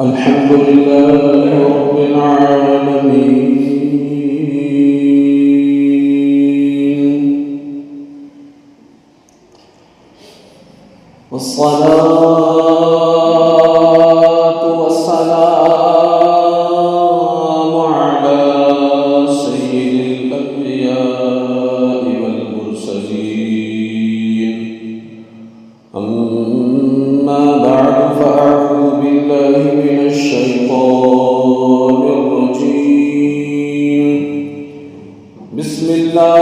الحمد لله رب العالمين، والصلاة والسلام على سيد الأنبياء والمرسلين. أما بعد فأعوذ بالله من الشيطان الرجيم. بسم الله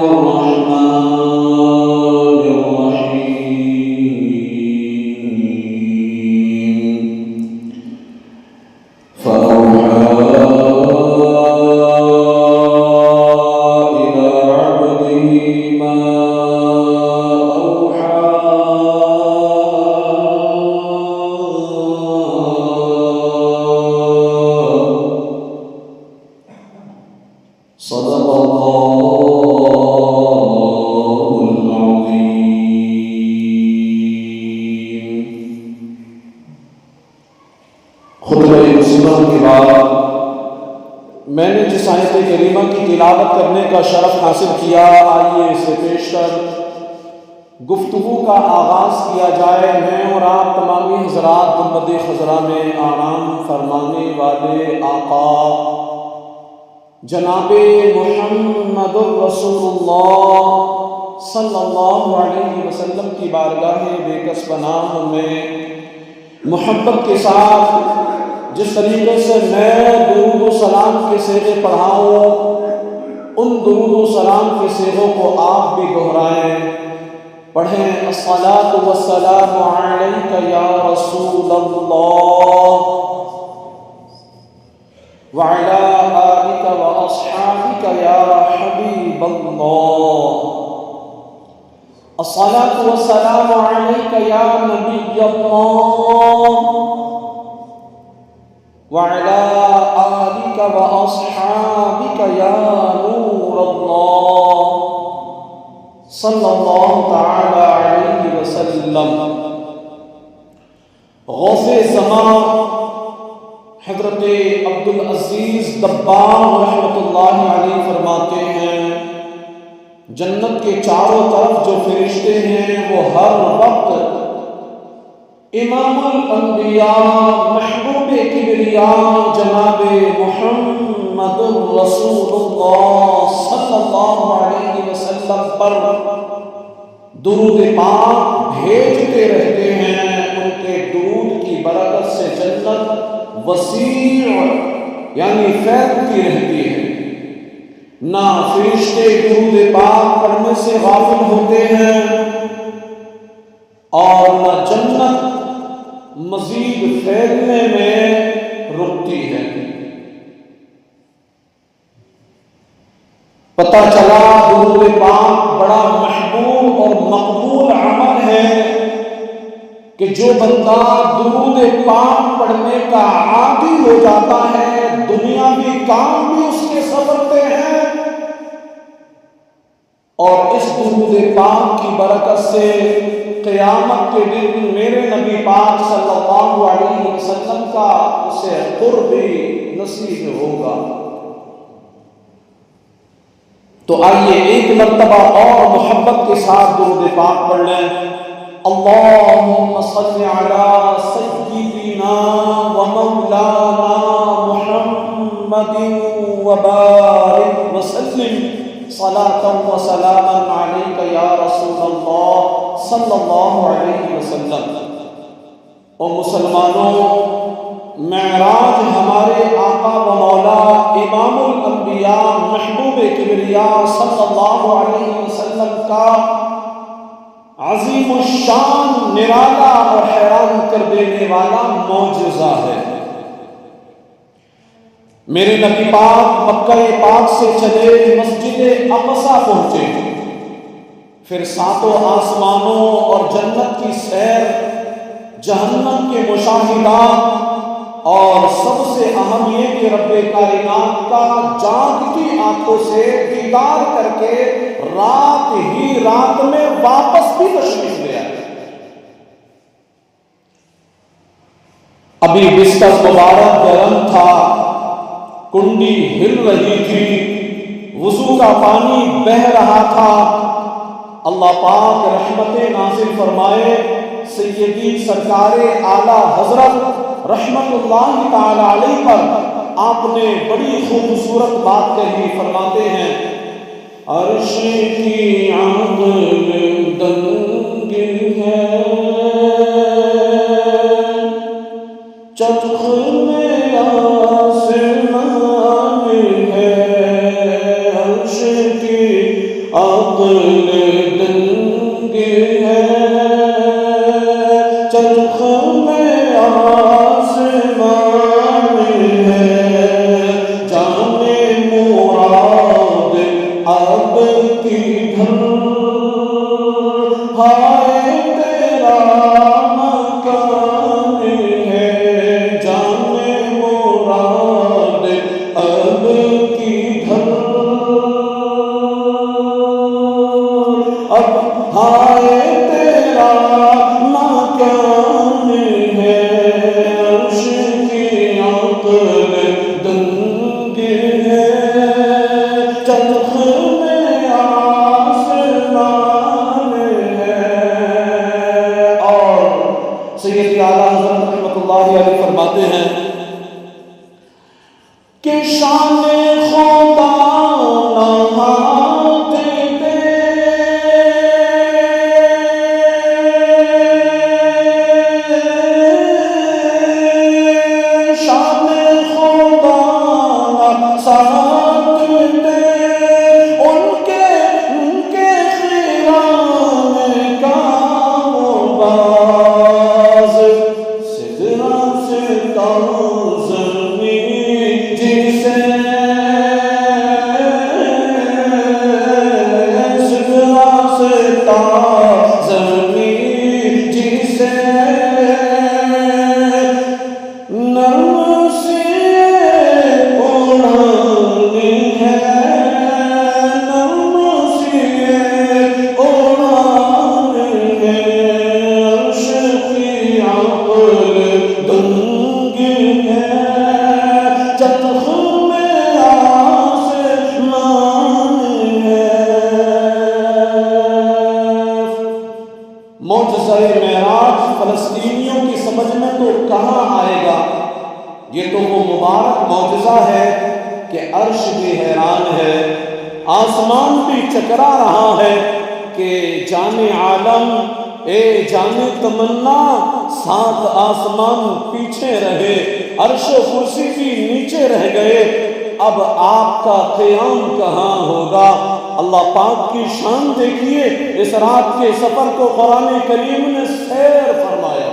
الرحمن الرحيم. فأوحى إلى عبده ما أوحى. صدق الله العظيم. خطبہ مسلم کے بعد میں نے جس آیت کریمہ کی تلاوت کرنے کا شرف حاصل کیا، آئیے اسے پیش کر گفتگو کا آغاز کیا جائے. میں اور آپ تمامی حضرات گنبد خضرا میں آرام فرمانے والے آقا جناب محمد رسول اللہ صلی اللہ علیہ وسلم کی بارگاہ بے کس پناہ میں محبت کے ساتھ جس طریقے سے میں درود و سلام کے صیغے پڑھاؤں، ان درود و سلام کے صیغوں کو آپ بھی دہرائیں. پڑھیں الصلاۃ والسلام علیک یا رسول اللہ وعلی آلک واصحابک یا حبیب اللہ. الصلاۃ والسلام علیک یا نبی اللہ وعلی آلک واصحابک یا نور اللہ صلی اللہ تعالی علیہ وسلم. غوث زمان حضرت عبدالعزیز دباغ رحمۃ اللہ علیہ فرماتے ہیں، جنت کے چاروں طرف جو فرشتے ہیں وہ ہر وقت امام الانبیاء محبوب کبریاء جناب محمد رسول اللہ صلی اللہ علیہ وسلم پر درود پاک بھیجتے رہتے ہیں. ان کے درود کی برکت سے جنت وسیع یعنی پھیلتی رہتی ہے. نہ فرشتے درود پاک پڑھنے سے غافل ہوتے ہیں اور نہ جنت مزید پھیلنے میں رکتی ہے. پتہ چلا درود پاک بڑا محبوب اور مقبول عمل ہے کہ جو بندہ درود پاک پڑھنے کا عادی ہو جاتا ہے، دنیاوی کام بھی اس کے سنورتے ہیں اور اس درود پاک کی برکت سے قیامت کے دن میرے نبی پاک صلی اللہ علیہ وسلم کا اسے قرب نصیب ہوگا. تو آئیے ایک مرتبہ اور محبت کے ساتھ درود پاک پڑھ لیں. اللہم صل علی سیدنا و مولانا محمد وبارک وسلم صلاۃ و سلاما علیک یا رسول اللہ صلی اللہ علیہ وسلم. او مسلمانوں، معراج ہمارے آقا و مولا امام الانبیاء محبوب کبریاء صلی اللہ علیہ وسلم کا عظیم الشان، نرالا اور حیران کر دینے والا معجزہ ہے. میرے نبی پاک مکہ پاک سے چلے مسجد اقصی پہنچے، پھر ساتوں آسمانوں اور جنت کی سیر، جہنم کے مشاہدات اور سب سے اہم یہ کہ رب کائنات کا جاگتی آنکھوں سے دیدار کر کے رات ہی رات میں واپس بھی تشریف لے آئے. ابھی بستر مبارک گرم تھا، کنڈی ہل رہی تھی، وضو کا پانی بہہ رہا تھا، اللہ پاک رحمت نازل فرمائے، سیدی سرکار اعلیٰ حضرت رحمت اللہ تعالی علیہ پر آپ نے بڑی خوبصورت بات کہی، فرماتے ہیں عرش کی عدل دنگ ہے، چرخ میں آسمان ہے، عرش کی عدل دنگ ہے، چرخ میں آسمان ہے، جانے مراد اب کدھر، ہائے تیرا مکان ہے، جانے مراد اب کدھر، اب ہائے تیرا مکان ہے، عرش کی عقل دنگ ہے، چرخ میں آسمان ہے۔ اور سید اعلیٰ حضرت رحمۃ اللہ علیہ فرماتے ہیں کہ شان خدا نہاتے معجزہ معراج فلسطینیوں کی سمجھ میں تو کہاں آئے گا؟ یہ تو وہ مبارک معجزہ ہے کہ عرش بھی حیران ہے، آسمان بھی چکرا رہا ہے کہ جان عالم اے جان تمنا، سات آسمان پیچھے رہے، عرش و کرسی بھی نیچے رہ گئے، اب آپ کا قیام کہاں ہوگا؟ اللہ پاک کی شان دیکھیے، اس رات کے سفر کو قرآن کریم نے سیر فرمایا،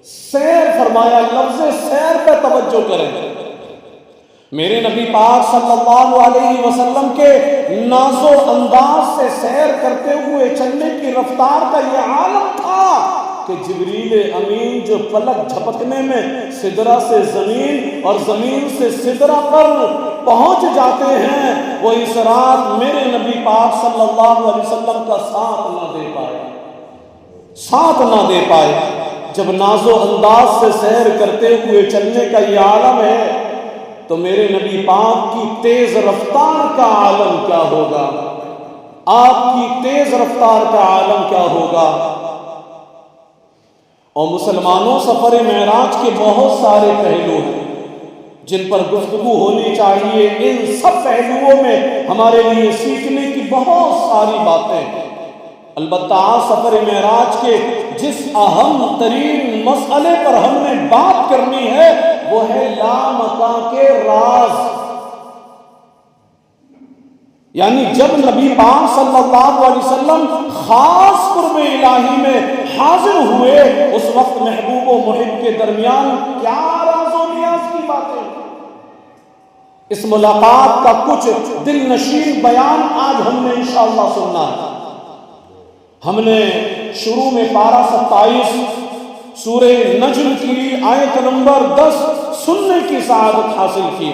سیر فرمایا، لفظ سیر پہ توجہ کریں۔ میرے نبی پاک صلی اللہ علیہ وسلم کے ناز و انداز سے سیر کرتے ہوئے چلنے کی رفتار کا یہ عالم تھا کہ جبریل امین جو پلک جھپکنے میں سدرہ سے زمین اور زمین سے سدرہ پر پہنچ جاتے ہیں، وہ اس رات میرے نبی پاک صلی اللہ علیہ وسلم کا ساتھ نہ دے پائے، ساتھ نہ دے پائے۔ جب ناز و انداز سے سیر کرتے ہوئے چلنے کا یہ عالم ہے تو میرے نبی پاک کی تیز رفتار کا عالم کیا ہوگا؟ آپ کی تیز رفتار کا عالم کیا ہوگا؟ اور مسلمانوں، سفر معراج کے بہت سارے پہلو ہیں جن پر گفتگو ہونی چاہیے۔ ان سب پہلوؤں میں ہمارے لیے سیکھنے کی بہت ساری باتیں ہیں۔ البتہ سفر معراج کے جس اہم ترین مسئلے پر ہم نے بات کرنی ہے وہ ہے لامکاں کے راز، یعنی جب نبی پاک صلی اللہ علیہ وسلم خاص قرب الہی میں حاضر ہوئے، اس وقت محبوب و محب کے درمیان کیا راز و نیاز کی باتیں۔ اس ملاقات کا کچھ دل نشین بیان آج ہم نے انشاءاللہ سننا ہے۔ ہم نے شروع میں پارہ 27 سورہ نجم کی آیت نمبر 10 سننے کی سعادت حاصل کی۔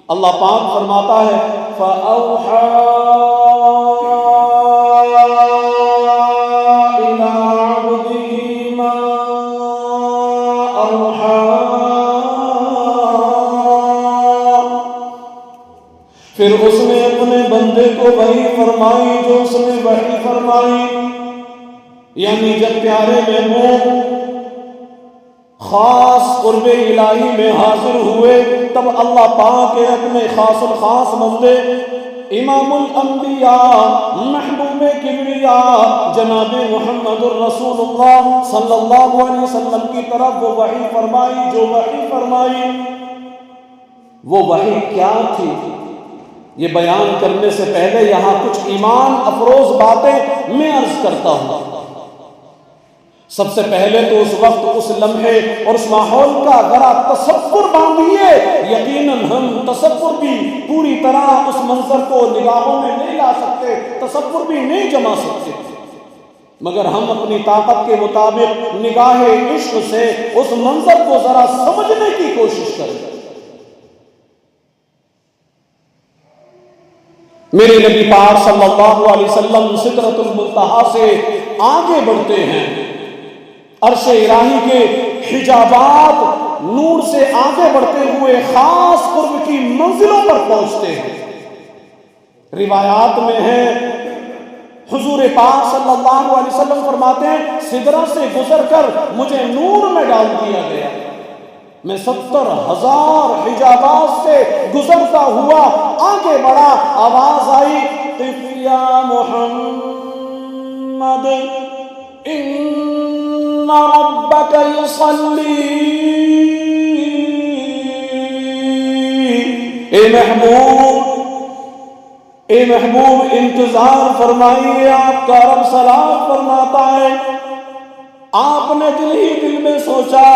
اللہ پاک فرماتا ہے فَأَوْحَى إِلَىٰ عَبْدِهِ مَا پھر اس نے اپنے بندے کو وحی فرمائی جو اس نے وحی فرمائی، یعنی جب پیارے محبوب خاص قرب الہی میں حاضر ہوئے تب اللہ پاک کے اپنے خاص الخاص بندے امام الانبیاء محبوب کبریا جناب محمد الرسول اللہ صلی اللہ علیہ وسلم کی طرف وہ وحی فرمائی جو وحی فرمائی، وہ وحی کیا تھی؟ یہ بیان کرنے سے پہلے یہاں کچھ ایمان افروز باتیں میں عرض کرتا ہوں۔ سب سے پہلے تو اس وقت اس لمحے اور اس ماحول کا ذرا تصور باندھیے، یقیناً ہم تصور بھی پوری طرح اس منظر کو نگاہوں میں نہیں لا سکتے، تصور بھی نہیں جما سکتے، مگر ہم اپنی طاقت کے مطابق نگاہ عشق سے اس منظر کو ذرا سمجھنے کی کوشش کریں۔ میرے نبی پاک صلی اللہ علیہ وسلم سدرۃ المنتہا سے آگے بڑھتے ہیں، عرش الہی کے حجابات نور سے آگے بڑھتے ہوئے خاص قرب کی منزلوں پر پہنچتے ہیں۔ روایات میں ہے حضور پاک صلی اللہ علیہ وسلم فرماتے ہیں سدرہ سے گزر کر مجھے نور میں ڈال دیا گیا، میں 70,000 حجابات سے گزرتا ہوا آگے بڑھا، آواز آئی قف یا محمد ان ربک یصلی، اے محبوب انتظار فرمائیے، آپ کا رب سلام فرماتا ہے۔ آپ نے دل ہی دل میں سوچا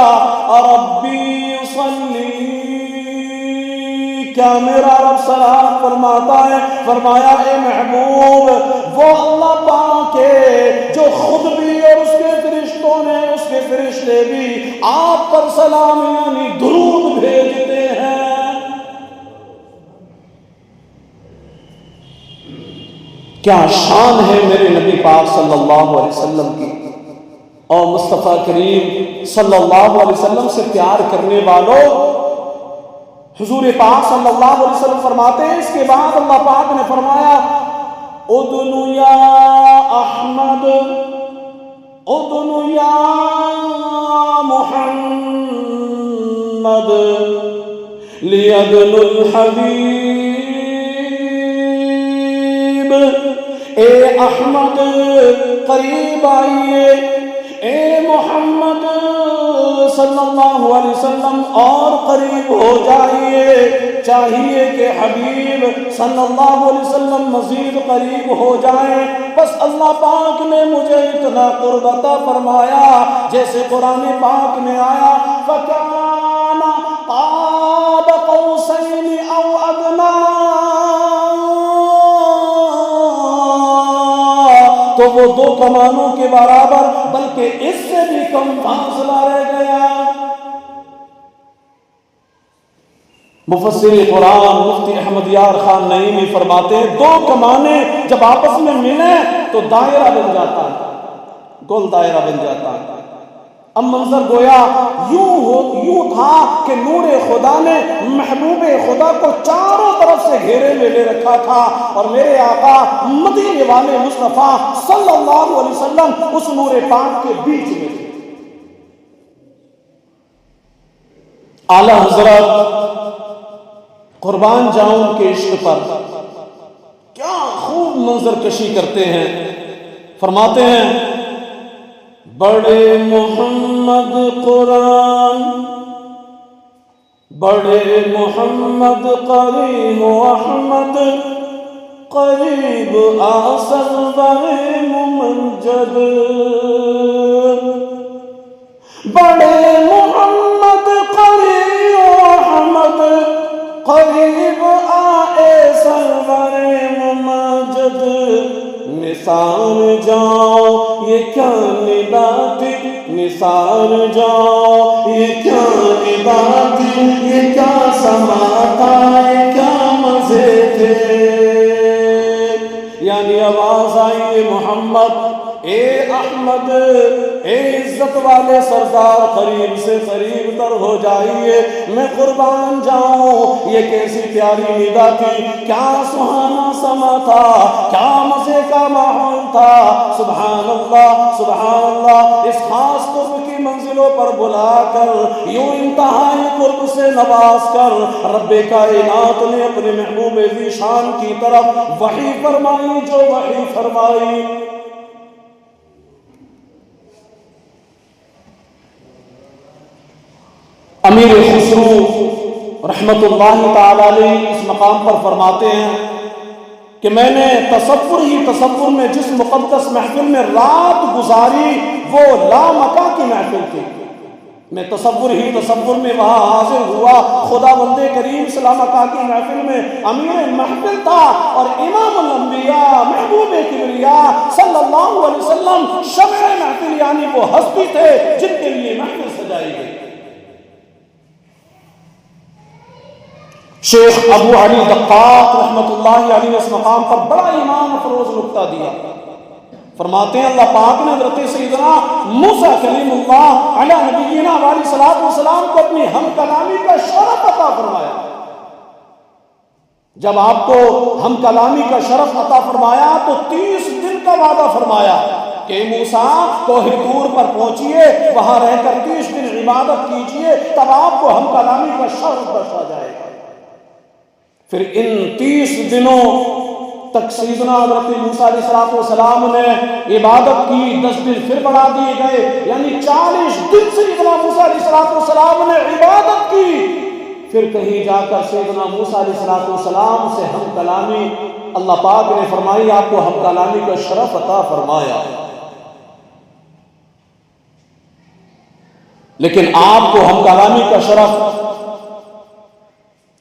ربی یصلی، کیا میرا رب سلام فرماتا ہے؟ فرمایا اے محبوب وہ اللہ پاک ہے جو خود بھی اور اس کے فرشتوں نے، اس کے فرشتے بھی آپ پر سلام یعنی درود بھیجتے ہیں۔ کیا شان ہے میرے نبی پاک صلی اللہ علیہ وسلم کی، اور مصطفیٰ کریم صلی اللہ علیہ وسلم سے پیار کرنے والوں، حضور پاک صلی اللہ علیہ وسلم فرماتے ہیں اس کے بعد اللہ پاک نے فرمایا ادن یا احمد ادن یا محمد لیدن الحبیب، اے احمد قریب آئیے، اے محمد صلی اللہ علیہ وسلم اور قریب ہو جائیے، چاہیے کہ حبیب صلی اللہ علیہ وسلم مزید قریب ہو جائیں۔ بس اللہ پاک نے مجھے اتنا قرب عطا فرمایا جیسے قرآن پاک میں آیا فَكَانَ قَابَ قَوْسَيْنِ أَوْ أَدْنَىٰ، تو وہ 2 کمانوں کے برابر بلکہ اس سے بھی کم فاصلہ رہ گیا۔ مفسر قرآن مفتی احمد یار خان نعیمی فرماتے ہیں 2 کمانیں جب آپس میں ملیں تو دائرہ بن جاتا ہے، گول دائرہ بن جاتا ہے۔ اب منظر گویا یوں تھا کہ نور خدا نے محبوب خدا کو چاروں طرف سے گھیرے میں لے رکھا تھا، اور میرے آقا مدینے والے مصطفیٰ صلی اللہ علیہ وسلم اس نور پاک کے بیچ میں تھے۔ اعلی حضرت قربان جاؤں ان کے عشق پر کیا خوب منظر کشی کرتے ہیں، فرماتے ہیں بڑے محمد قرآن، بڑے محمد قریب احمد، قریب آسن بڑے ممجد، بڑے محمد قریب احمد، قریب آئے سرور ممجد، نثار جاؤ یہ کیا ندا تھی، نثار جاؤ یہ کیا ندا تھی، یہ کیا سماتا یہ کیا مزے تھے، یعنی آواز آئی محمد اے احمد، اے عزت والے سردار، قریب سے قریب تر ہو جائیے، میں قربان جاؤں۔ یہ کیسی پیاری ندا تھی، کیا سہانا سما تھا، کیا مزے کا ماحول تھا۔ سبحان اللہ سبحان اللہ۔ اس خاص قرب کی منزلوں پر بلا کر، یوں انتہائی قرب سے نواز کر، رب کائنات نے اپنے محبوب ذی شان کی طرف وحی فرمائی، جو وحی فرمائی۔ امیر خسرو رحمت اللہ تعالی علیہ اس مقام پر فرماتے ہیں کہ میں نے تصور میں جس مقدس محفل میں رات گزاری، وہ لامکہ کی محفل تھی۔ میں تصور میں وہاں حاضر ہوا، خدا بندے کریم لامکہ کی محفل میں امیر محفل تھا، اور امام الانبیاء محبوب کبریا صلی اللہ علیہ وسلم شمع محفل، یعنی وہ ہستی تھے جن کے لیے محفل سجائی گئی۔ شیخ ابو علی دقاق رحمت اللہ علیہ اس مقام پر بڑا ایمان افروز نکتہ دیا۔ فرماتے ہیں اللہ پاک نے حضرت سیدنا موسیٰ کلیم اللہ علیہ نبینا علیہ الصلوۃ والسلام کو اپنی ہم کلامی کا شرف عطا فرمایا۔ جب آپ کو ہم کلامی کا شرف عطا فرمایا تو 30 دن کا وعدہ فرمایا کہ موسیٰ کوہ طور پر پہنچیے، وہاں رہ کر 30 دن عبادت کیجئے، تب آپ کو ہم کلامی کا شرف بخشا جائے گا۔ پھر ان 30 دنوں تک سیدنا حضرت موسیٰ علیہ السلام نے عبادت کی، 10 دن پھر بڑھا دیے گئے، یعنی 40 دن سیدنا موسیٰ علیہ السلام نے عبادت کی۔ پھر کہیں جا کر سیدنا موسیٰ علیہ السلام سے ہم کلامی اللہ پاک نے فرمائی، آپ کو ہم کلامی کا شرف عطا فرمایا۔ لیکن آپ کو ہم کلامی کا شرف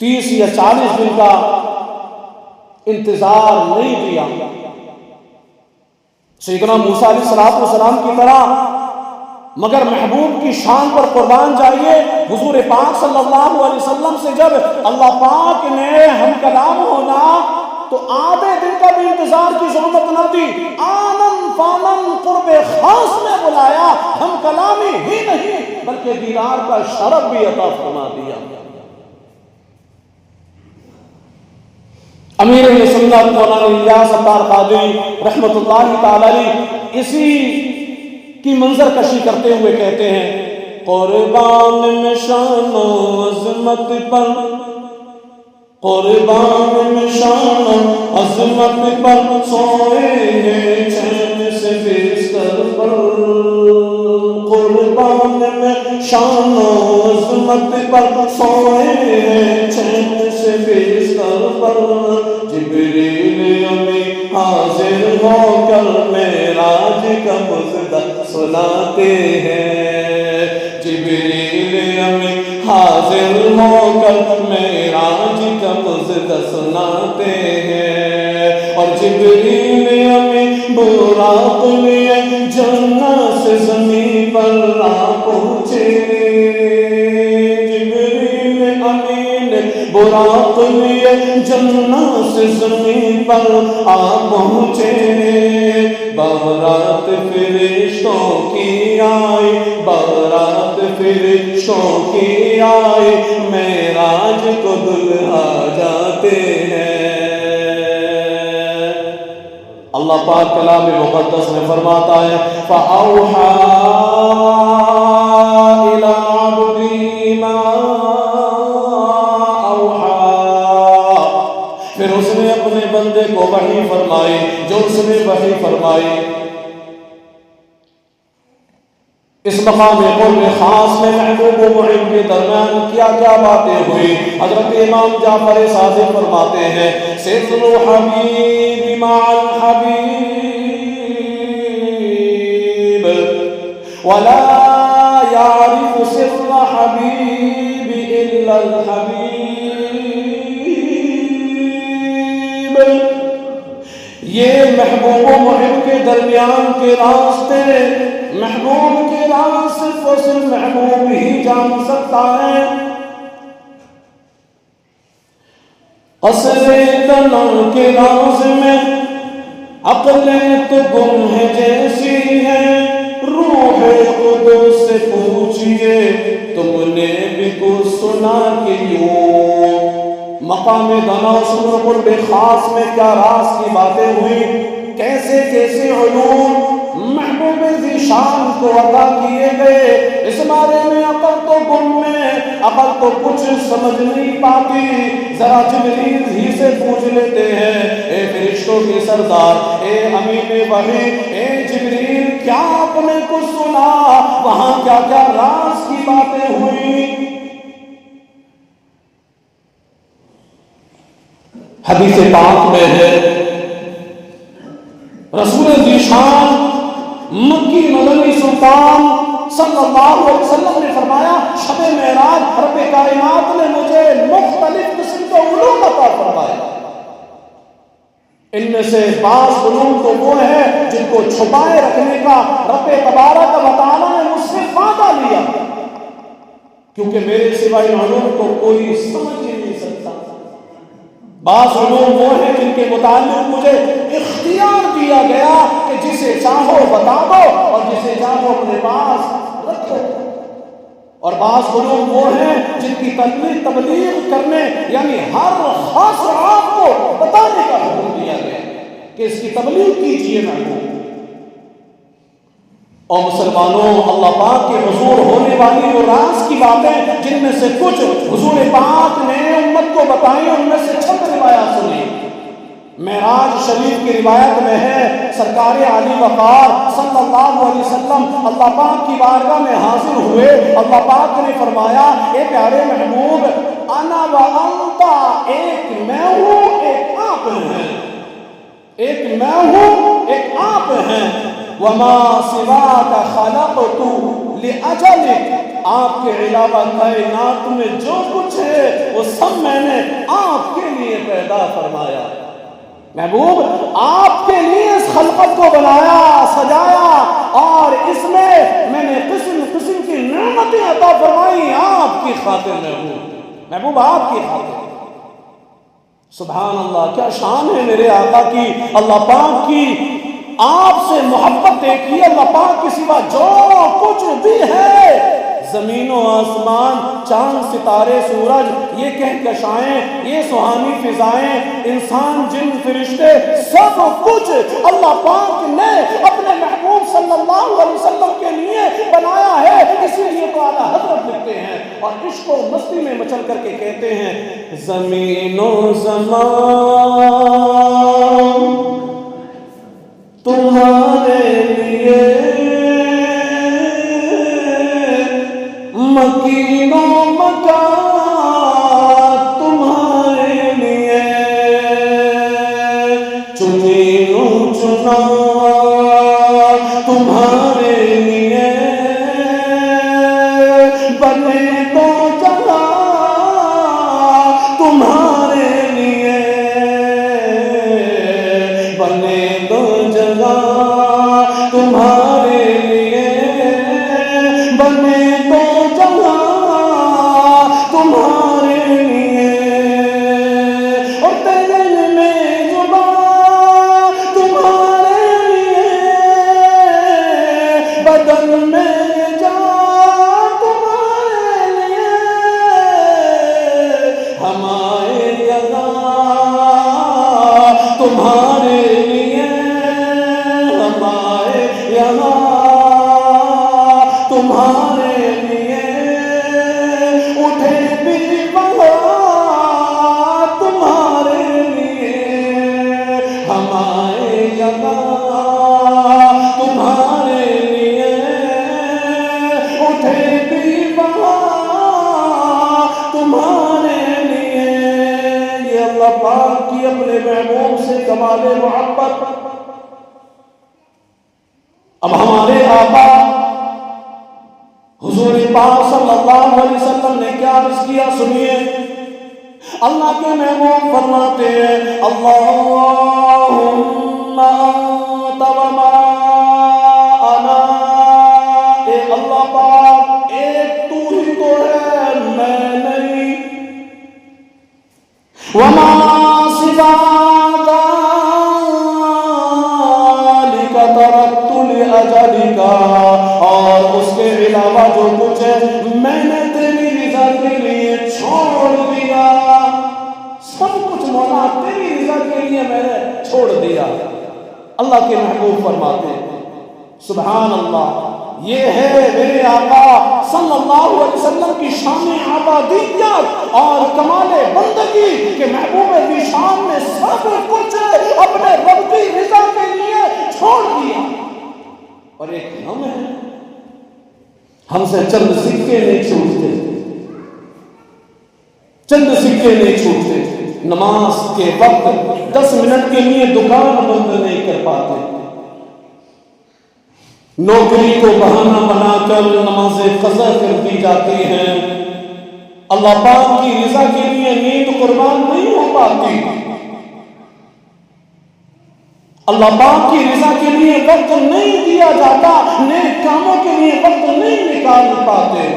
30 یا 40 دن کا انتظار نہیں دیا۔ سیدنا موسیٰ علیہ السلام کی طرح مگر محبوب کی شان پر قربان جائیے، حضور پاک صلی اللہ علیہ وسلم سے جب اللہ پاک نے ہم کلام ہونا تو آدھے دن کا بھی انتظار کی ضرورت نہ دی، آنن فانن قرب خاص میں بلایا، ہم کلامی ہی نہیں بلکہ دیدار کا شرف بھی عطا فرما دیا۔ امیر سنت مولانا الیاس ستار قادری رحمت اللہ تعالی علیہ اسی کی منظر کشی کرتے ہوئے کہتے ہیں، قربان میں شان و عظمت پر، قربان میں شان و عظمت پر، سوئے ہیں چین سے بستر پر، قربان میں شان و عظمت پر، سوئے ہیں چین سے بستر پر، جبریل امی حاضر ہو کر معراج کا مژدہ سناتے ہیں، جبریل امی حاضر ہو کر معراج کا مژدہ سناتے ہیں، اور جبریل امی براق لیے جنت سے زمین پر آ پہنچے، جبریل امین براق لیے جنت سے زمین پر آ پہنچے، بارات فرشتوں کی آئی، بارات فرشتوں کی آئی، معراج کو دلہا جاتے ہیں۔ اللہ پاک کلام مقدس میں فرماتا ہے، فَأَوْحَىٰ إِلَىٰ عَبْدِهِ مَا أَوْحَىٰ، پھر اس نے اپنے بندے کو وحی فرمائی جو اس نے وحی فرمائی۔ اس مقام قرب خاص میں محبوب و محب کے درمیان کیا کیا باتیں ہوئی، حضرت امام جعفر صادق فرماتے ہیں، سر الحبیب مع الحبیب ولا يعرف سر حبیب الا الحبیب، یہ محبوب و محب کے درمیان کے راستے، محبوب کے راز صرف اور صرف محبوب ہی جان سکتا ہے۔ قصر تنم کے راز میں عقلیں تو گم ہے جیسی ہیں، روح قدس سے پوچھئے تم نے بھی کچھ سنا کہ یوں مقام دنا و سمر قرب خاص میں کیا راز کی باتیں ہوئی، کیسے کیسے علوم محبوب ذیشان کو عطا کیے گئے، اس بارے میں عقل تو گم میں، عقل تو کچھ سمجھ نہیں پاتی۔ ذرا جبریل ہی سے پوچھ لیتے ہیں، اے فرشتوں کے سردار، اے امین وحی، اے جبریل، کیا آپ نے کچھ سنا؟ وہاں کیا کیا راز کی باتیں ہوئی؟ حدیث پاک میں ہے، رسول ذیشان مکی مدنی سلطان صلی اللہ علیہ وسلم نے فرمایا، شب معراج رب کائنات نے مجھے مختلف قسم کے علوم عطا فرمائے، ان میں سے بعض علوم تو وہ ہیں جن کو چھپائے رکھنے کا رب تبارک و تعالیٰ نے مجھ سے وعدہ لیا، کیونکہ میرے سوا ان علوم کو کوئی سمجھ ہی نہیں سکتا۔ بعض علوم وہ ہیں جن کے متعلق مجھے اختیار دیا گیا کہ جسے چاہو بتا دو اور جسے چاہو اپنے پاس رکھو، اور بعض علوم وہ ہیں جن کی تبلیغ کرنے یعنی ہر خاص آپ کو بتانے کا حکم دیا گیا کہ اس کی تبلیغ کیجیے محبوب۔ اور مسلمانوں، اللہ پاک کے حضور ہونے والی وہ راز کی باتیں جن میں سے کچھ حضور پاک نے امت کو بتائیں، ان میں سے چند روایات سنی۔ معراج شریف کی روایت میں ہے، سرکار عالی وقار صلی اللہ علیہ وسلم اللہ پاک کی بارگاہ میں حاضر ہوئے، اللہ پاک نے فرمایا، اے پیارے محبوب، انا و انتا، ایک میں ہوں ایک آپ ہیں، ایک میں ہوں ایک آپ ہیں، وما سواک خلقت لأجلک، آپ کے علاوہ کائنات میں جو کچھ ہے وہ سب میں نے آپ کے لیے پیدا فرمایا۔ محبوب، آپ کے لیے اس خلقت کو بنایا، سجایا، اور اس میں نے قسم قسم کی نعمتیں عطا فرمائی آپ کی خاطر۔ محبوب آپ کی خاطر۔ سبحان اللہ، کیا شان ہے میرے آقا کی، اللہ پاک کی آپ سے محبت دیکھیے، اللہ پاک کے سوا جو کچھ بھی ہے، زمین و آسمان، چاند ستارے سورج، یہ کہکشائیں، یہ سہانی فضائیں، انسان جن فرشتے، سب کچھ اللہ پاک نے اپنے محبوب صلی اللہ علیہ وسلم کے لیے بنایا ہے۔ اسی لیے تو اعلیٰ حضرت لکھتے ہیں اور عشق و مستی میں مچل کر کے کہتے ہیں، زمین و زمان تمہارے لیے، مکین و مکان تمہارے لیے، چنین و چنا تمہارے لیے، بنے دو جہاں تمہارے لیے، بنے دو جگہ تمہارے لیے، بنے دو جگہ تمہارے لیے، اور دل میں زبان تمہارے لیے، بدن میں جان تمہارے لیے، ہمارے یہاں تمہارے لیے، ہمارے یہاں تمہارے لیے، اٹھے بھی وہاں تمہارے لیے، ہمارے یہاں تمہارے لیے، اٹھے بھی وہاں تمہارے لیے۔ یہ اللہ پاک کی اپنے محبوب سے کمال محبت۔ اب ہمارے آقا حضور پاک صلی اللہ علیہ وسلم نے کیا عرض کیا، سنیے۔ اللہ کے محبوب فرماتے ہیں، اللہم انت وما انا، اے اللہ پاک ایک تو ہی تو ہے، میں نہیں، وما سواک کا اور اس کے علاوہ جو کچھ ہے میں نے تیری رضا کے لیے چھوڑ دیا، سب کچھ مولا تیری رضا کے لیے میں نے چھوڑ دیا۔ اللہ کے محبوب فرماتے ہیں سبحان اللہ، یہ ہے میرے آقا صلی اللہ علیہ وسلم کی شان عبادیت اور کمال بندگی کہ محبوب کی شان میں سب کچھ اپنے رب کی رضا کے لیے چھوڑ دیا۔ اور ایک ہم ہے، ہم سے چند سکے نہیں چھوٹتے، چند سکے نہیں چھوٹتے، نماز کے وقت 10 منٹ کے لیے دکان بند نہیں کر پاتے، نوکری کو بہانہ بنا کر نماز قضا کر دی جاتی ہیں، اللہ پاک کی رضا کے لیے نیند قربان نہیں ہو پاتی، اللہ پاک کی رضا کے لیے وقت نہیں دیا جاتا، نیک کاموں کے لیے وقت نہیں نکال پاتے۔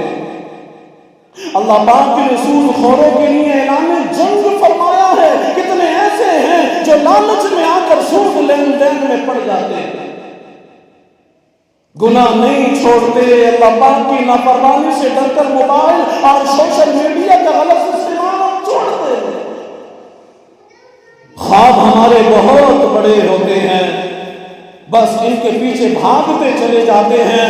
اللہ پاک کے رسول خوروں کے لیے اعلان جنگ فرمایا ہے، کتنے ایسے ہیں جو لالچ میں آ کر سود لین دین میں پڑ جاتے ہیں، گناہ نہیں چھوڑتے، اللہ پاک کی نافرمانی سے ڈر کر موبائل اور سوشل میڈیا کا غلط استعمال چھوڑتے ہیں۔ خواب ہمارے بہت بڑے ہوتے ہیں، بس ان کے پیچھے بھاگتے چلے جاتے ہیں،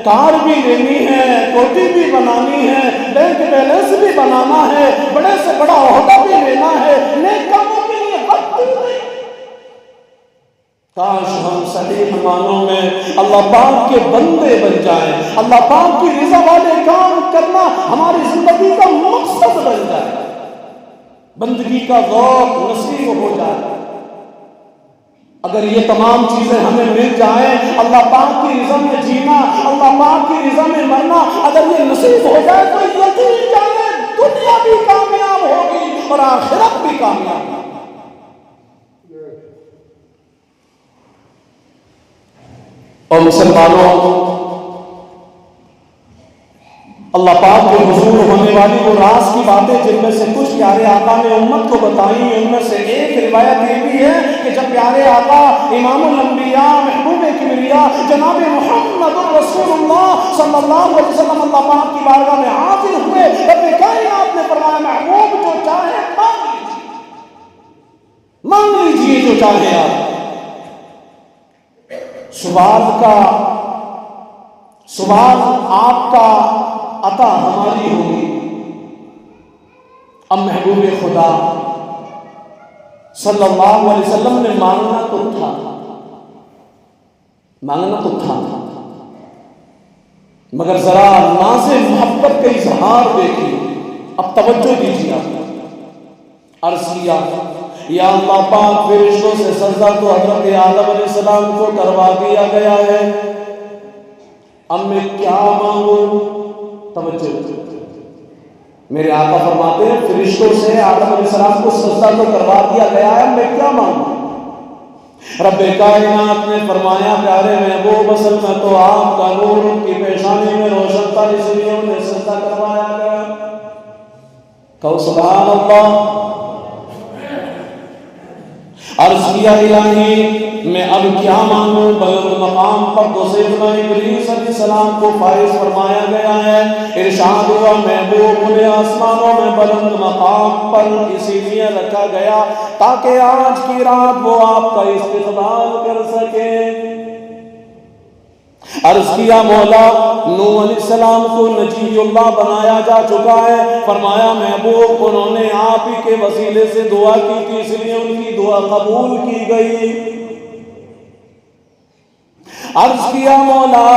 کار بھی لینی ہے، کوٹی بھی بنانی ہے، بینک بیلنس بھی بنانا ہے، بڑے سے بڑا عہدہ بھی لینا ہے، نیک کاموں کے لیے وقت نہیں۔ کاش ہم صحیح معنوں میں اللہ پاک کے بندے بن جائیں، اللہ پاک کی رضا والے کام کرنا ہماری زندگی کا مقصد بن جائے، بندگی کا ذوق نصیب ہو جائے۔ اگر یہ تمام چیزیں ہمیں مل جائیں، اللہ پاک کی رضا میں جینا، اللہ پاک کی رضا میں مرنا اگر یہ نصیب ہو جائے تو یقین جانے دنیا بھی کامیاب ہوگی اور آخرت بھی کامیاب ہوگی۔ اور مسلمانوں، اللہ پاک کے حضور ہونے والی وہ راز کی باتیں جن میں سے کچھ پیارے آقا نے امت کو بتائی، ان میں سے ایک روایت یہ بھی ہے کہ جب پیارے آقا امام الانبیاء محبوب کبریا جناب محمد رسول اللہ صلی اللہ علیہ وسلم اللہ پاک کی بارگاہ میں حاضر ہوئے، رب کائنات نے فرمایا محبوب جو چاہے مانگ لیجیے جو چاہے آپ۔ سوال آپ کا عطا ہماری ہوگی۔ اب محبوب خدا صلی اللہ علیہ وسلم نے مانگنا تو تھا مگر ذرا ناز محبت کا اظہار دیکھیے۔ اب توجہ دیجیے، عرض کیا یا اللہ پاک فرشتوں سے سجدہ تو حضرت آدم علیہ السلام کو کروا دیا گیا ہے، اب میں کیا مانگوں؟ توجہ، میرے آقا فرماتے ہیں فرشتوں سے آدم علیہ السلام کو سجدہ تو کروا دیا گیا ہے، میں کیا مانگوں؟ رب کائنات نے فرمایا پیارے محبوب اصل میں تو آپ کا نور ان کی پیشانی میں روشن تھا، اس لیے انہیں سجدہ کروایا گیا۔ کہو سبحان اللہ۔ عرض کیا الہی میں اب کیا مانگوں؟ بلند مقام پر تو سیدنا ابلیس علیہ السلام کو فائز فرمایا گیا ہے، ارشاد ہوا محبوب انہیں آسمانوں میں بلند مقام پر اسی لیے رکھا گیا تاکہ آج کی رات وہ آپ کا استقبال کر سکے۔ عرض کیا مولا نوح علیہ السلام کو نجی اللہ بنایا جا چکا ہے، فرمایا محبوب انہوں نے آپ ہی کے وسیلے سے دعا کی تھی اس لیے ان کی دعا قبول کی گئی۔ عرض کیا مولا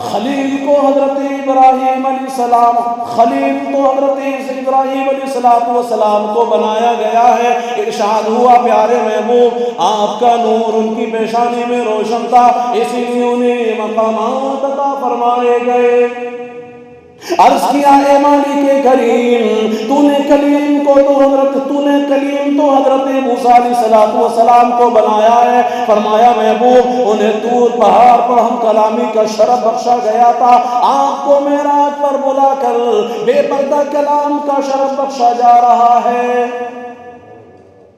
خلیل کو حضرت ابراہیم علیہ السلام، خلیل تو حضرت ابراہیم علیہ السلام کو بنایا گیا ہے، ارشاد ہوا پیارے محبوب آپ کا نور ان کی پیشانی میں روشن تھا اسی لیے انہیں مقامات عطا فرمائے گئے۔ عرض کیا اے مالک کریم تو نے کلیم تو حضرت موسیٰ علیہ السلام کو بنایا ہے، فرمایا محبوب انہیں طور پہاڑ پر ہم کلامی کا شرف بخشا گیا تھا، آپ کو معراج پر بلا کر بے پردہ کلام کا شرف بخشا جا رہا ہے۔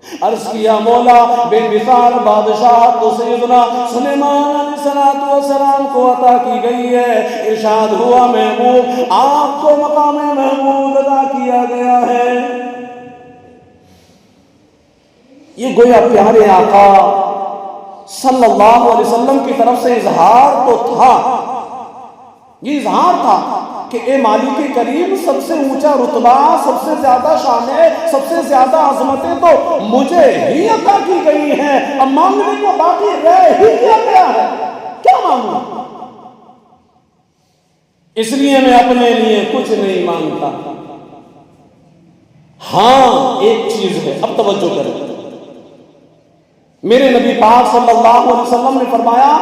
عرض کیا مولا بے مثال بادشاہ تو سیدنا سلیمان علیہ السلام کو عطا کی گئی ہے. ارشاد ہوا محبوب آپ کو مقام محمود عطا کیا گیا ہے. یہ گویا پیارے آقا صلی اللہ علیہ وسلم کی طرف سے اظہار تو تھا، یہ اظہار تھا کہ اے مالک کریم سب سے اونچا رتبہ، سب سے زیادہ شانیں، سب سے زیادہ عظمتیں تو مجھے ہی عطا کی گئی ہیں. اب مانگنے کو باقی رہ ہی کیا ہے، کیا مانگوں؟ اس لیے میں اپنے لیے کچھ نہیں مانگتا. ہاں ایک چیز ہے، اب توجہ کریں. میرے نبی پاک صلی اللہ علیہ وسلم نے فرمایا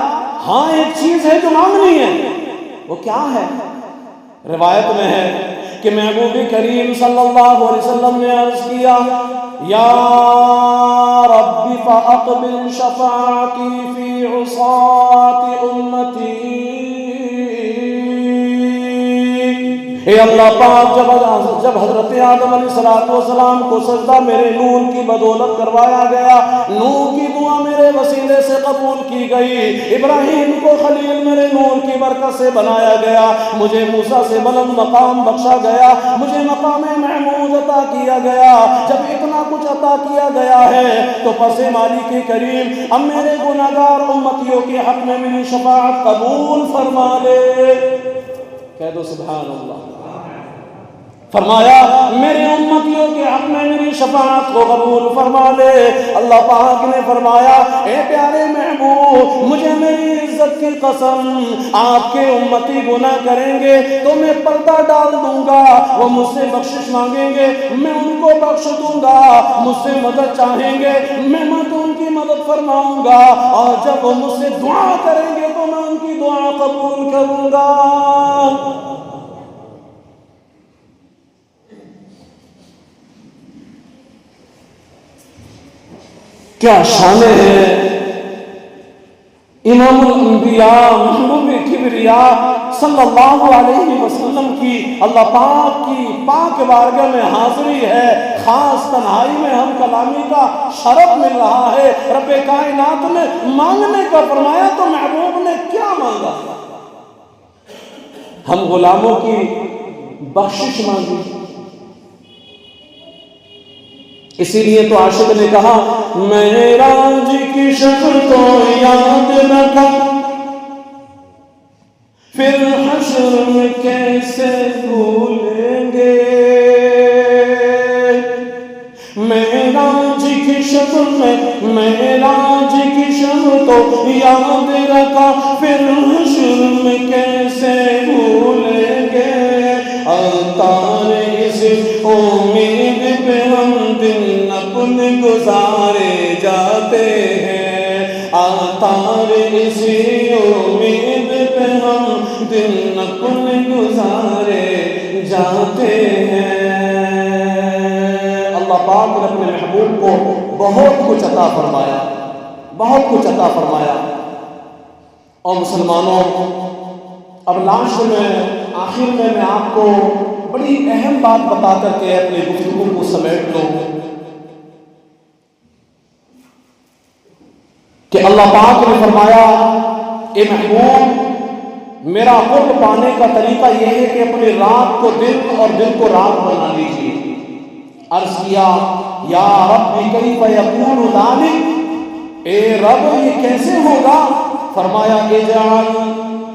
ہاں ایک چیز ہے جو مانگنی ہے. وہ کیا ہے؟ روایت میں ہے کہ محبوب کریم صلی اللہ علیہ وسلم نے عرض کیا یا رب فاقبل شفاعتی فی عصاة امتی. اے اللہ پاک جب حضرت آدم علیہ السلام کو سجدہ میرے نور کی بدولت کروایا گیا، نور کی دعا میرے وسیلے سے قبول کی گئی، ابراہیم کو خلیل میرے نور کی برکت سے بنایا گیا، مجھے موسیٰ سے بلند مقام بخشا گیا، مجھے مقام محمود عطا کیا گیا. جب اتنا کچھ عطا کیا گیا ہے تو پس مالک کریم اب میرے گناہگار امتیوں کے حق میں میری شفاعت قبول فرما لے. کہہ دو سبحان اللہ. فرمایا میرے امتیوں کے حق میں میری شفاعت کو قبول فرما لے. اللہ پاک نے فرمایا اے پیارے محبوب مجھے میری عزت کی قسم آپ کے امتی گناہ کریں گے تو میں پردہ ڈال دوں گا، وہ مجھ سے بخشش مانگیں گے میں ان کو بخش دوں گا، مجھ سے مدد چاہیں گے میں ان کی مدد فرماؤں گا، اور جب وہ مجھ سے دعا کریں گے تو میں ان کی دعا قبول کروں گا. کیا شان ہے امام الانبیاء محبوب کبریاء صلی اللہ علیہ وسلم کی اللہ پاک کی پاک بارگاہ میں حاضری ہے. خاص تنہائی میں ہم کلامی کا شرف مل رہا ہے. رب کائنات نے مانگنے کا فرمایا تو محبوب نے کیا مانگا؟ ہم غلاموں کی بخشش مانگی. اسی لیے تو عاشق نے کہا معراج کی شب کو یاد رکھا پھر حشر میں کیسے بھولیں گے. معراج کی شب میں معراج کی شب کو یاد رکھا پھر حشر میں کیسے بھولیں گے. تارے اس امید پہ ہم دن اپنے گزارے جاتے ہیں، تارے اس امید پہ ہم دن اپنے گزارے جاتے ہیں. اللہ پاک نے اپنے محبوب کو بہت کچھ عطا فرمایا، بہت کچھ عطا فرمایا. اور مسلمانوں اب لاسٹ میں آخر میں آپ کو بڑی اہم بات بتا کر کے اپنی گفتگو کو سمیٹ لوں کہ اللہ پاک نے فرمایا اے محبوب میرا قرب پانے کا طریقہ یہ ہے کہ اپنی رات کو دن اور دن کو رات بنا لیجیے. عرض کیا یا رب کیف یکون ذلک، اے رب یہ کیسے ہوگا؟ فرمایا اجعل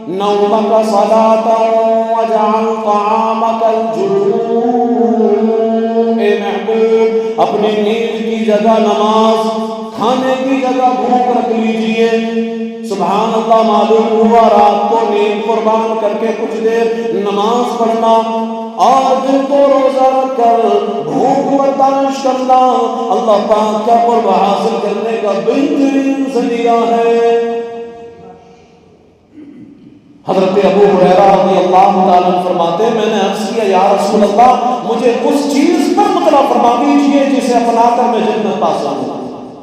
نومک صلاۃ واجعل طعامک الجوع. اے محبوب اپنی نیند کی جگہ نماز، کھانے کی جگہ بھوک رکھ لیجئے. سبحان اللہ. معلوم ہوا رات کو نیند قربان کر کے کچھ دیر نماز پڑھنا اور دل کو روزہ رکھ کر بھوک برداشت کرنا اللہ پاک کا قرب حاصل کرنے کا بہترین ذریعہ ہے. حضرت ابو ہریرہ رضی اللہ تعالیٰ فرماتے ہیں میں نے عرض کیا یا رسول اللہ مجھے اس چیز پر مطلع فرما دیجیے جسے اپنا کر میں جنت پا سکوں.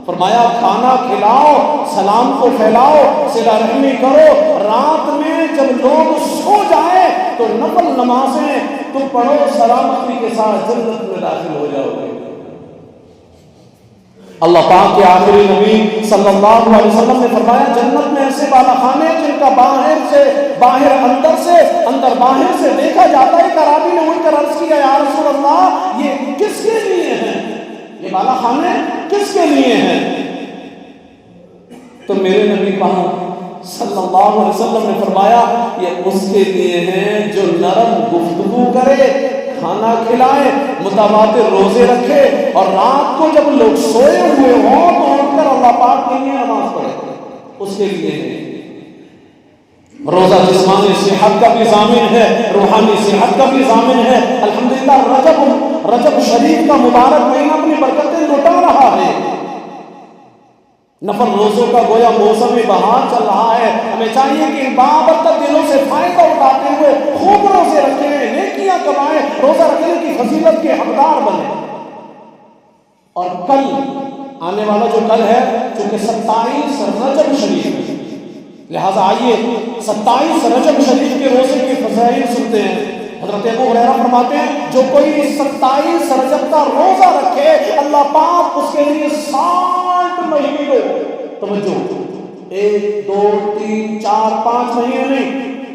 فرمایا کھانا کھلاؤ، سلام کو پھیلاؤ، صلہ رحمی کرو. رات میں جب لوگ سو جائیں تو نفل نمازیں تم پڑھو، سلامتی کے ساتھ جنت میں داخل ہو جاؤ گے. اللہ پاک کے آخری نبی صلی اللہ علیہ وسلم نے فرمایا جنت میں ایسے بالا خانے جن کا باہر اندر باہر سے دیکھا جاتا ہے۔ ایک اعرابی نے اٹھ کر عرض کیا یا رسول اللہ یہ کس کے لیے ہیں، یہ بالا خانے کس کے لیے ہیں؟ تو میرے نبی پاک صلی اللہ علیہ وسلم نے فرمایا یہ اس کے لیے ہیں جو نرم گفتگو کرے، کھانا کھلائے، متواتر روزے رکھے، اور رات کو جب لوگ سوئے ہوئے ہوں تو اٹھ کر اللہ پاک کے لیے نماز پڑھے، اس کے لیے ہے۔ روزہ جسمانی صحت کا بھی ضامن ہے، روحانی صحت کا بھی ضامن ہے۔ الحمدللہ رجب شریف کا مبارک مہینہ اپنی برکتیں لٹا رہا ہے۔ نفل روزوں کا گویا موسم بہار چل رہا ہے، ہمیں چاہیے کہ ان بابرکت دنوں سے فائدہ اٹھاتے ہوئے خوب روزے رکھیں، نیکیاں کمائیں، روزہ رکھنے کی فضیلت کے حقدار بنیں۔ اور کل آنے والا جو کل ہے چونکہ 27 رجب شریف ہے، لہٰذا آئیے 27 رجب شریف کے روزے کی فضائل سنتے ہیں۔ حضرت ابو ہریرہ فرماتے ہیں جو کوئی 27 رجب کا روزہ رکھے اللہ پاک اس کے لیے 60 مہینوں، توجہ 1 2 3 4 5 مہینے نہیں،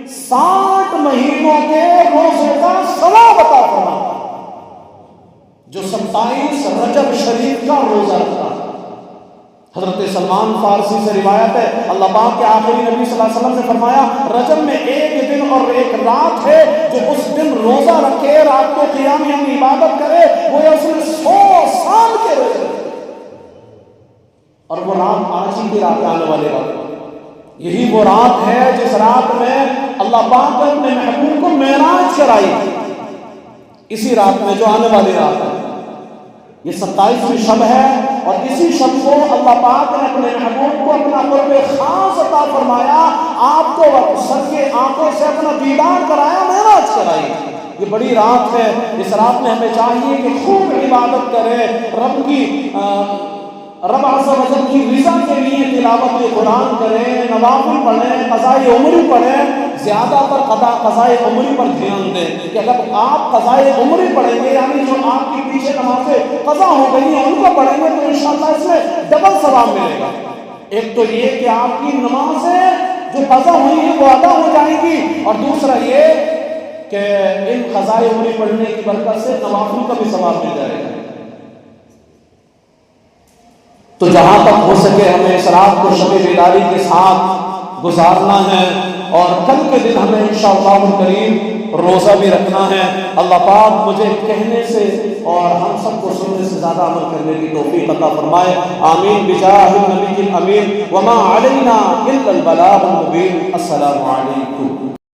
60 مہینوں کے روزے کا ثواب عطا فرماتا ہے جو 27 رجب شریف کا روزہ رکھتا ہے۔ حضرت سلمان فارسی سے روایت ہے اللہ پاک کے آخری نبی صلی اللہ علیہ وسلم نے فرمایا رجب میں ایک دن اور ایک رات ہے، جو اس دن روزہ رکھے، رات کو قیام یعنی عبادت کرے، وہ اس نے 100 سال کے روزے رکھے، اور وہ رات آج ہی کی رات آنے والے رات، یہی وہ رات ہے جس رات میں اللہ پاک نے اپنے محبوب کو معراج کرائی، اسی رات میں جو آنے والی رات ہے۔ یہ 27ویں شب ہے اور اسی شب کو اللہ پاک نے اپنے محبوب کو اپنا قرب خاص عطا فرمایا، آپ کو سر کے آنکھوں سے اپنا دیدار کرایا، معراج کرائی۔ یہ بڑی رات ہے، اس رات میں ہمیں چاہیے کہ خوب عبادت کریں، رب عز و جل کی رضا کے لیے تلاوت قرآن کریں، نوافل پڑھیں، قضائے عمری پڑھیں، زیادہ تر قضائے عمری پر دھیان دیں کہ اگر آپ قضائے عمری پڑھیں گے یعنی جو آپ کی پیچھے نمازیں قضا ہو گئی ہیں ان کو پڑھیں گے تو انشاءاللہ اس میں ڈبل ثواب ملے گا۔ ایک تو یہ کہ آپ کی نمازیں جو قضا ہوئی ہیں وہ ادا ہو جائیں گی، اور دوسرا یہ کہ ان قضائے عمری پڑھنے کی برکت سے نوافل کا بھی ثواب مل جائے گا۔ تو جہاں تک ہو سکے ہمیں اس رات کو شب بیداری کے ساتھ گزارنا ہے، اور کل کے دن ہمیں انشاءاللہ الکریم روزہ بھی رکھنا ہے۔ اللہ پاک مجھے کہنے سے اور ہم سب کو سننے سے زیادہ عمل کرنے کی توفیق عطا فرمائے، آمین بجاہ النبی الامین، وما علینا الا البلاغ المبین۔ السلام علیکم۔